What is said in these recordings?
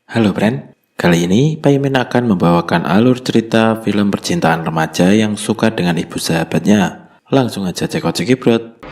Halo Bren, kali ini Paimin akan membawakan alur cerita film percintaan remaja yang suka dengan ibu sahabatnya. Langsung aja cekot cekibrot.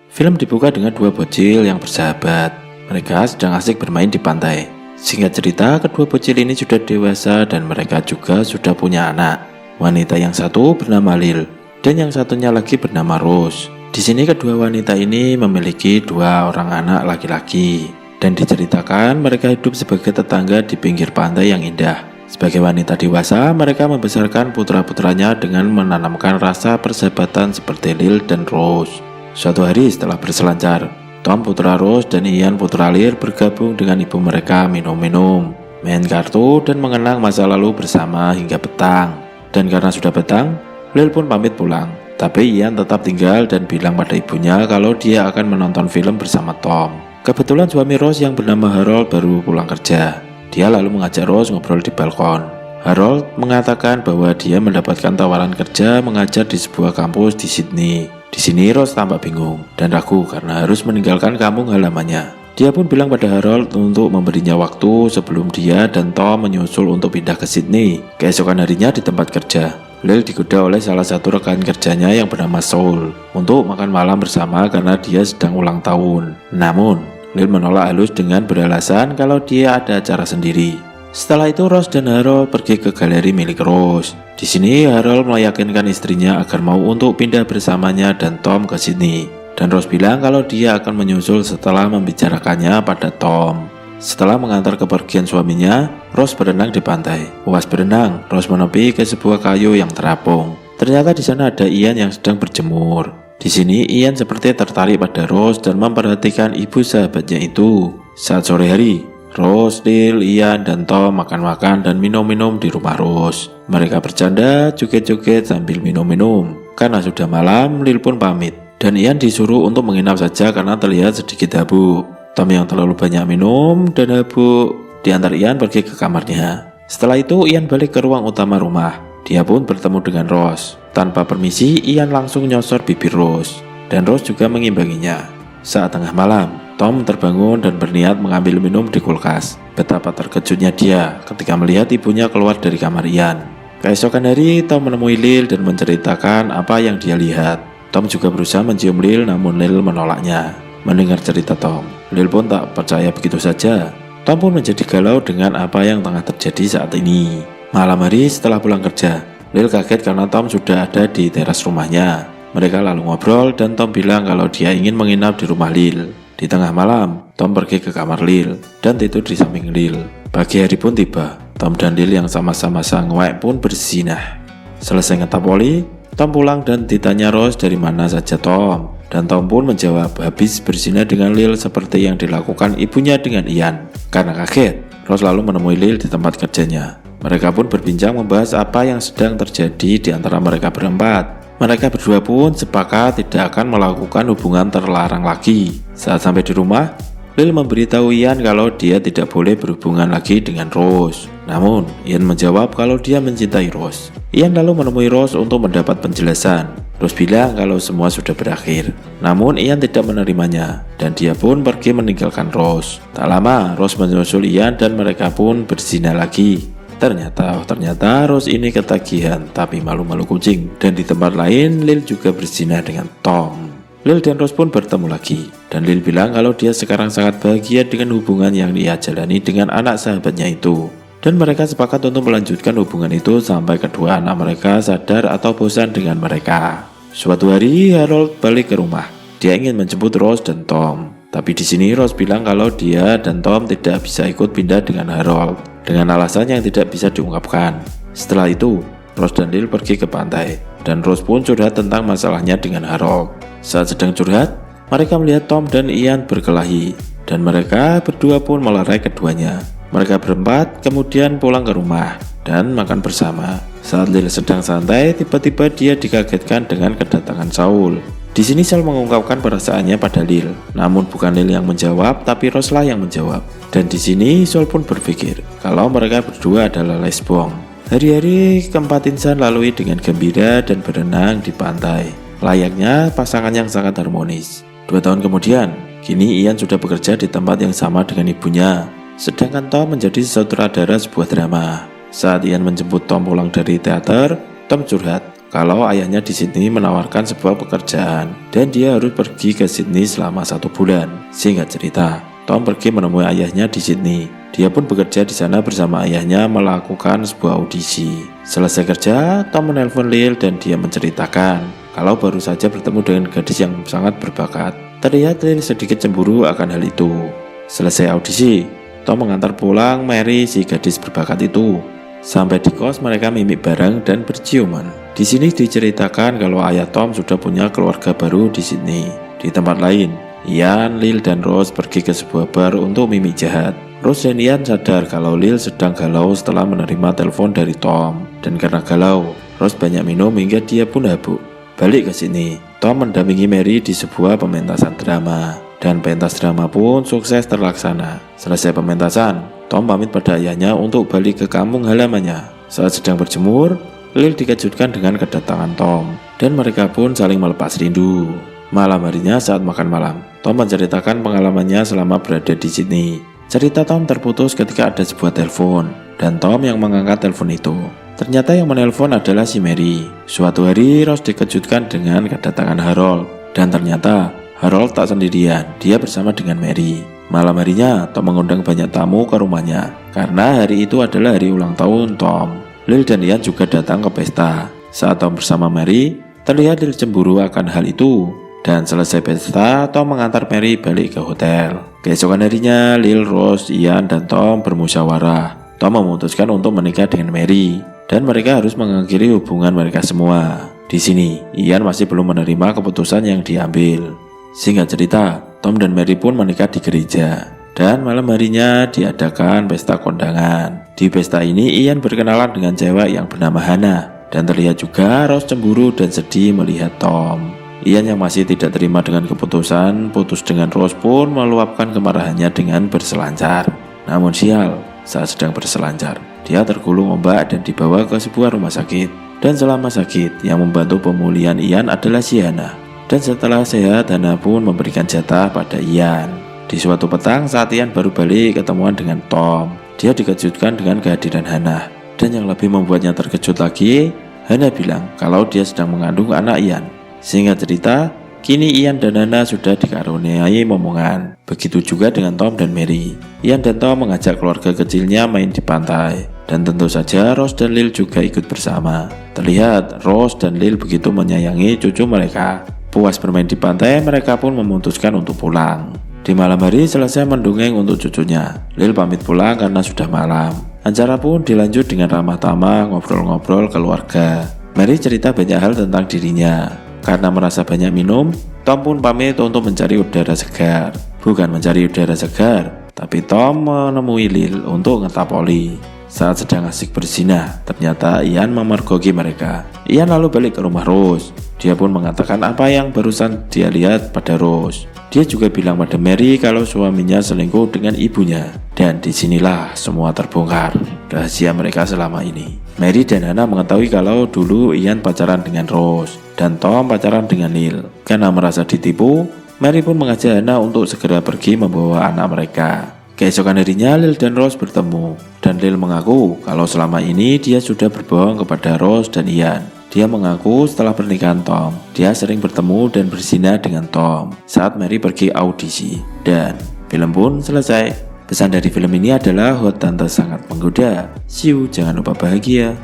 Film dibuka dengan dua bocil yang bersahabat. Mereka sedang asik bermain di pantai. Singkat cerita, kedua bocil ini sudah dewasa dan mereka juga sudah punya anak. Wanita yang satu bernama Lil dan yang satunya lagi bernama Rose. Di sini kedua wanita ini memiliki dua orang anak laki-laki dan diceritakan mereka hidup sebagai tetangga di pinggir pantai yang indah. Sebagai wanita dewasa, mereka membesarkan putra-putranya dengan menanamkan rasa persahabatan seperti Lil dan Rose. Suatu hari setelah berselancar, Tom putra Rose dan Ian putra Lil bergabung dengan ibu mereka minum-minum, main kartu dan mengenang masa lalu bersama hingga petang. Dan karena sudah petang, Lil pun pamit pulang. Tapi Ian tetap tinggal dan bilang pada ibunya kalau dia akan menonton film bersama Tom. Kebetulan suami Rose yang bernama Harold baru pulang kerja. Dia lalu mengajak Rose ngobrol di balkon. Harold mengatakan bahwa dia mendapatkan tawaran kerja mengajar di sebuah kampus di Sydney. Di sini Rose tampak bingung dan ragu karena harus meninggalkan kampung halamannya. Dia pun bilang pada Harold untuk memberinya waktu sebelum dia dan Tom menyusul untuk pindah ke Sydney. Keesokan harinya di tempat kerja, Lil digoda oleh salah satu rekan kerjanya yang bernama Saul untuk makan malam bersama karena dia sedang ulang tahun. Namun, Lil menolak halus dengan beralasan kalau dia ada acara sendiri. Setelah itu Rose dan Harold pergi ke galeri milik Rose. Di sini Harold meyakinkan istrinya agar mau untuk pindah bersamanya dan Tom ke Sydney. Dan Rose bilang kalau dia akan menyusul setelah membicarakannya pada Tom. Setelah mengantar kepergian suaminya, Rose berenang di pantai. Puas berenang, Rose menepi ke sebuah kayu yang terapung. Ternyata di sana ada Ian yang sedang berjemur. Di sini Ian seperti tertarik pada Rose dan memperhatikan ibu sahabatnya itu. Saat sore hari, Rose, Lil, Ian, dan Tom makan-makan dan minum-minum di rumah Rose. Mereka bercanda, joget-joget sambil minum-minum. Karena sudah malam, Lil pun pamit. Dan Ian disuruh untuk menginap saja karena terlihat sedikit habuk. Tom yang terlalu banyak minum dan habuk diantar Ian pergi ke kamarnya. Setelah itu Ian balik ke ruang utama rumah. Dia pun bertemu dengan Rose. Tanpa permisi, Ian langsung nyosor bibir Rose. Dan Rose juga mengimbanginya. Saat tengah malam, Tom terbangun dan berniat mengambil minum di kulkas. Betapa terkejutnya dia ketika melihat ibunya keluar dari kamar Ian. Keesokan hari, Tom menemui Lil dan menceritakan apa yang dia lihat. Tom juga berusaha mencium Lil, namun Lil menolaknya. Mendengar cerita Tom, Lil pun tak percaya begitu saja. Tom pun menjadi galau dengan apa yang tengah terjadi saat ini. Malam hari setelah pulang kerja, Lil kaget karena Tom sudah ada di teras rumahnya. Mereka lalu ngobrol dan Tom bilang kalau dia ingin menginap di rumah Lil. Di tengah malam, Tom pergi ke kamar Lil dan tidur di samping Lil. Pagi hari pun tiba, Tom dan Lil yang sama-sama sangwek pun berzinah. Selesai ngetapoli, Tom pulang dan ditanya Rose dari mana saja Tom. Dan Tom pun menjawab habis berzina dengan Lil seperti yang dilakukan ibunya dengan Ian. Karena kaget, Rose lalu menemui Lil di tempat kerjanya. Mereka pun berbincang membahas apa yang sedang terjadi di antara mereka berempat. Mereka berdua pun sepakat tidak akan melakukan hubungan terlarang lagi. Saat sampai di rumah, Lil memberitahu Ian kalau dia tidak boleh berhubungan lagi dengan Rose. Namun, Ian menjawab kalau dia mencintai Rose. Ian lalu menemui Rose untuk mendapat penjelasan. Rose bilang kalau semua sudah berakhir. Namun Ian tidak menerimanya dan dia pun pergi meninggalkan Rose. Tak lama, Rose menyusul Ian dan mereka pun berzina lagi. Ternyata Rose ini ketagihan tapi malu-malu kucing. Dan di tempat lain, Lil juga berzina dengan Tom. Lil dan Rose pun bertemu lagi. Dan Lil bilang kalau dia sekarang sangat bahagia dengan hubungan yang dia jalani dengan anak sahabatnya itu. Dan mereka sepakat untuk melanjutkan hubungan itu sampai kedua anak mereka sadar atau bosan dengan mereka. Suatu hari Harold balik ke rumah. Dia ingin menjemput Rose dan Tom. Tapi di sini Rose bilang kalau dia dan Tom tidak bisa ikut pindah dengan Harold dengan alasan yang tidak bisa diungkapkan. Setelah itu, Rose dan Lil pergi ke pantai dan Rose pun curhat tentang masalahnya dengan Harold. Saat sedang curhat, mereka melihat Tom dan Ian berkelahi dan mereka berdua pun melerai keduanya. Mereka berempat kemudian pulang ke rumah dan makan bersama. Saat Lil sedang santai, tiba-tiba dia dikagetkan dengan kedatangan Saul. Di sini Saul mengungkapkan perasaannya pada Lil, namun bukan Lil yang menjawab, tapi Rose lah yang menjawab. Dan di sini Saul pun berpikir kalau mereka berdua adalah lesbong. Hari-hari keempat insan lalui dengan gembira dan berenang di pantai, layaknya pasangan yang sangat harmonis. 2 tahun kemudian, Kini Ian sudah bekerja di tempat yang sama dengan ibunya. Sedangkan Tom menjadi sutradara sebuah drama. Saat Ian menjemput Tom pulang dari teater, Tom curhat kalau ayahnya di Sydney menawarkan sebuah pekerjaan dan dia harus pergi ke Sydney selama 1 bulan. Singkat cerita, Tom pergi menemui ayahnya di Sydney. Dia pun bekerja di sana bersama ayahnya melakukan sebuah audisi. Selesai kerja, Tom menelpon Lil dan dia menceritakan kalau baru saja bertemu dengan gadis yang sangat berbakat. Terlihat Lil sedikit cemburu akan hal itu. Selesai audisi, Tom mengantar pulang Mary, si gadis berbakat itu. Sampai di kos mereka mimik bareng dan berciuman. Di sini diceritakan kalau ayah Tom sudah punya keluarga baru di Sydney. Di tempat lain, Ian, Lil, dan Rose pergi ke sebuah bar untuk mimik jahat. Rose dan Ian sadar kalau Lil sedang galau setelah menerima telepon dari Tom. Dan karena galau, Rose banyak minum hingga dia pun habuk. Balik ke sini, Tom mendampingi Mary di sebuah pementasan drama. Dan pentas drama pun sukses terlaksana. Selesai pementasan, Tom pamit pada ayahnya untuk balik ke kampung halamannya. Saat sedang berjemur, Lil dikejutkan dengan kedatangan Tom. Dan mereka pun saling melepas rindu. Malam harinya saat makan malam, Tom menceritakan pengalamannya selama berada di Sydney. Cerita Tom terputus ketika ada sebuah telepon. Dan Tom yang mengangkat telepon itu. Ternyata yang menelpon adalah si Mary. Suatu hari Rose dikejutkan dengan kedatangan Harold. Dan ternyata Harold tak sendirian, dia bersama dengan Mary. Malam harinya Tom mengundang banyak tamu ke rumahnya karena hari itu adalah hari ulang tahun Tom. Lil dan Ian juga datang ke pesta. Saat Tom bersama Mary, terlihat Lil cemburu akan hal itu. Dan selesai pesta, Tom mengantar Mary balik ke hotel. Keesokan harinya, Lil, Rose, Ian, dan Tom bermusyawarah. Tom memutuskan untuk menikah dengan Mary. Dan mereka harus mengakhiri hubungan mereka semua. Di sini, Ian masih belum menerima keputusan yang diambil. Singkat cerita, Tom dan Mary pun menikah di gereja. Dan malam harinya diadakan pesta kondangan. Di pesta ini, Ian berkenalan dengan cewek yang bernama Hannah. Dan terlihat juga Rose cemburu dan sedih melihat Tom. Ian yang masih tidak terima dengan keputusan putus dengan Rose pun meluapkan kemarahannya dengan berselancar. Namun sial, saat sedang berselancar, dia tergulung ombak dan dibawa ke sebuah rumah sakit. Dan selama sakit, yang membantu pemulihan Ian adalah si Hannah. Dan setelah sehat, Hannah pun memberikan jatah pada Ian. Di suatu petang saat Ian baru balik ketemuan dengan Tom, dia dikejutkan dengan kehadiran Hannah. Dan yang lebih membuatnya terkejut lagi, Hannah bilang kalau dia sedang mengandung anak Ian. Singkat cerita, kini Ian dan Hannah sudah dikaruniai momongan. Begitu juga dengan Tom dan Mary. Ian dan Tom mengajak keluarga kecilnya main di pantai. Dan tentu saja Rose dan Lil juga ikut bersama. Terlihat Rose dan Lil begitu menyayangi cucu mereka. Puas bermain di pantai, mereka pun memutuskan untuk pulang. Di malam hari selesai mendongeng untuk cucunya. Lil pamit pulang karena sudah malam. Acara pun dilanjut dengan ramah tamah ngobrol-ngobrol keluarga. Mary cerita banyak hal tentang dirinya. Karena merasa banyak minum, Tom pun pamit untuk mencari udara segar. Bukan mencari udara segar, tapi Tom menemui Lil untuk ngetapoli. Saat sedang asik berzina, ternyata Ian memergoki mereka. Ian lalu balik ke rumah Rose. Dia pun mengatakan apa yang barusan dia lihat pada Rose. Dia juga bilang pada Mary kalau suaminya selingkuh dengan ibunya. Dan disinilah semua terbongkar, rahasia mereka selama ini. Mary dan Hannah mengetahui kalau dulu Ian pacaran dengan Rose dan Tom pacaran dengan Lil. Karena merasa ditipu, Mary pun mengajak Hannah untuk segera pergi membawa anak mereka. Keesokan harinya Lil dan Rose bertemu. Dan Lil mengaku kalau selama ini dia sudah berbohong kepada Rose dan Ian. Dia mengaku setelah pernikahan Tom, dia sering bertemu dan berzina dengan Tom saat Mary pergi audisi. Dan film pun selesai. Pesan dari film ini adalah hot tante sangat menggoda. See you, jangan lupa bahagia.